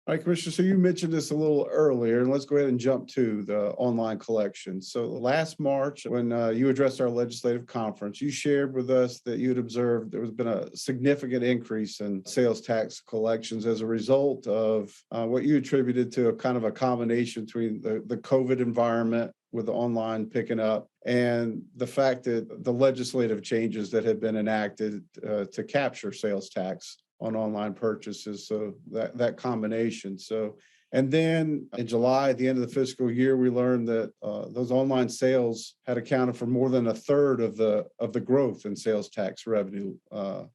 All right, Commissioner, so you mentioned this a little earlier, and let's go ahead and jump to the online collection. So last March, when you addressed our legislative conference, you shared with us that you had observed there has been a significant increase in sales tax collections as a result of what you attributed to a kind of a combination between the COVID environment with the online picking up and the fact that the legislative changes that had been enacted to capture sales tax on online purchases. So that combination. So, and then in July, at the end of the fiscal year, we learned that those online sales had accounted for more than a third of the growth in sales tax revenue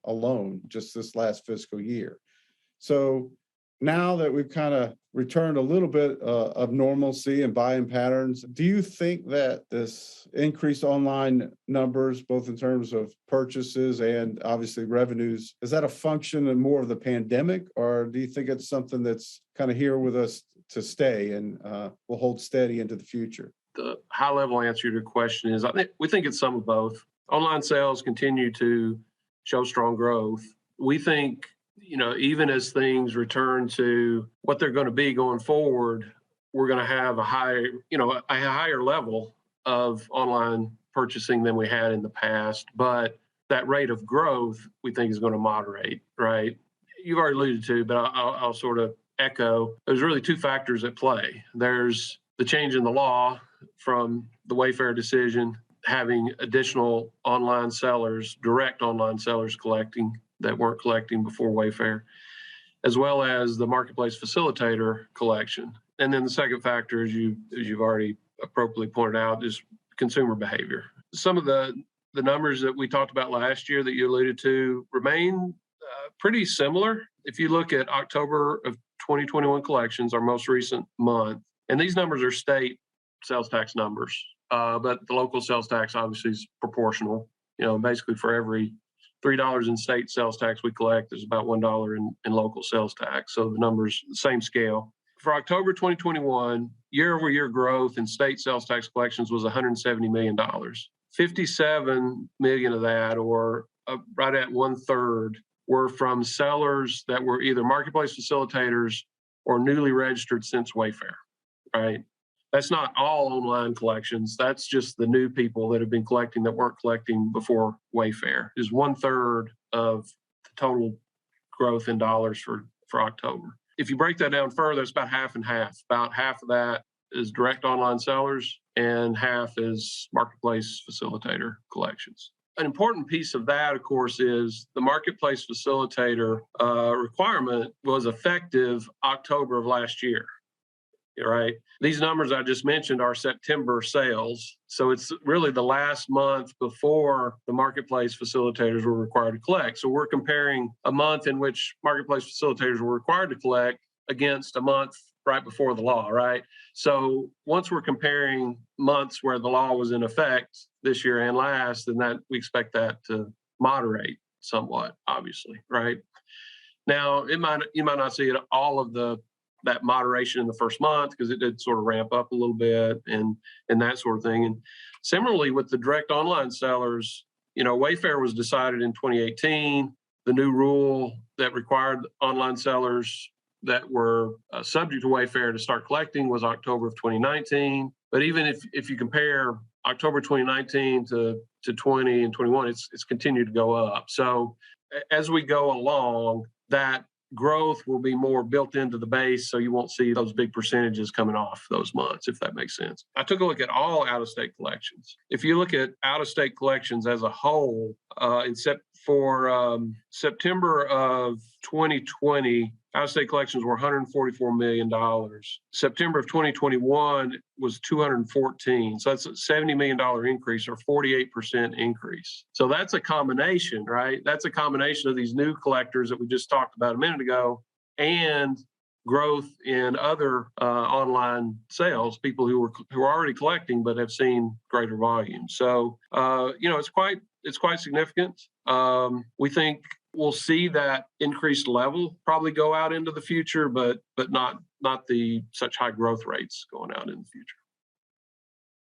alone, just this last fiscal year. So now that we've kind of returned a little bit of normalcy and buying patterns, do you think that this increased online numbers, both in terms of purchases and obviously revenues, is that a function of more of the pandemic, or do you think it's something that's kind of here with us to stay and will hold steady into the future? The high level answer to your question is we think it's some of both. Online sales continue to show strong growth. We think, even as things return to what they're going to be going forward, we're going to have a higher level of online purchasing than we had in the past. But that rate of growth, we think, is going to moderate, right? You've already alluded to, but I'll sort of echo. There's really two factors at play. There's the change in the law from the Wayfair decision, having additional online sellers, direct online sellers collecting that weren't collecting before Wayfair, as well as the marketplace facilitator collection. And then the second factor, as you've already appropriately pointed out, is consumer behavior. Some of the numbers that we talked about last year that you alluded to remain pretty similar. If you look at October of 2021 collections, our most recent month, and these numbers are state sales tax numbers, but the local sales tax obviously is proportional. Basically for every $3 in state sales tax we collect, there's about $1 in local sales tax. So the numbers, the same scale. For October 2021, year-over-year growth in state sales tax collections was $170 million. $57 million of that, or right at 1/3, were from sellers that were either marketplace facilitators or newly registered since Wayfair, right? That's not all online collections. That's just the new people that have been collecting that weren't collecting before Wayfair. Is 1/3 of the total growth in dollars for October. If you break that down further, it's about half and half. About half of that is direct online sellers and half is marketplace facilitator collections. An important piece of that, of course, is the marketplace facilitator requirement was effective October of last year. Right. These numbers I just mentioned are September sales. So it's really the last month before the marketplace facilitators were required to collect. So we're comparing a month in which marketplace facilitators were required to collect against a month right before the law, right? So once we're comparing months where the law was in effect this year and last, then that we expect that to moderate somewhat, obviously, right? Now, you might not see it all of that moderation in the first month because it did sort of ramp up a little bit and that sort of thing. And similarly with the direct online sellers, Wayfair was decided in 2018. The new rule that required online sellers that were subject to Wayfair to start collecting was October of 2019. But even if you compare October 2019 to 20 and 21, it's continued to go up. So as we go along, that growth will be more built into the base, so you won't see those big percentages coming off those months, if that makes sense. I took a look at all out-of-state collections. If you look at out-of-state collections as a whole, for September of 2020, out-of-state collections were $144 million. September of 2021 was $214. So that's a $70 million increase or 48% increase. So that's a combination, right? That's a combination of these new collectors that we just talked about a minute ago and growth in other online sales, people who are already collecting but have seen greater volume. So, it's quite significant. We think we'll see that increased level probably go out into the future, but not the such high growth rates going out in the future.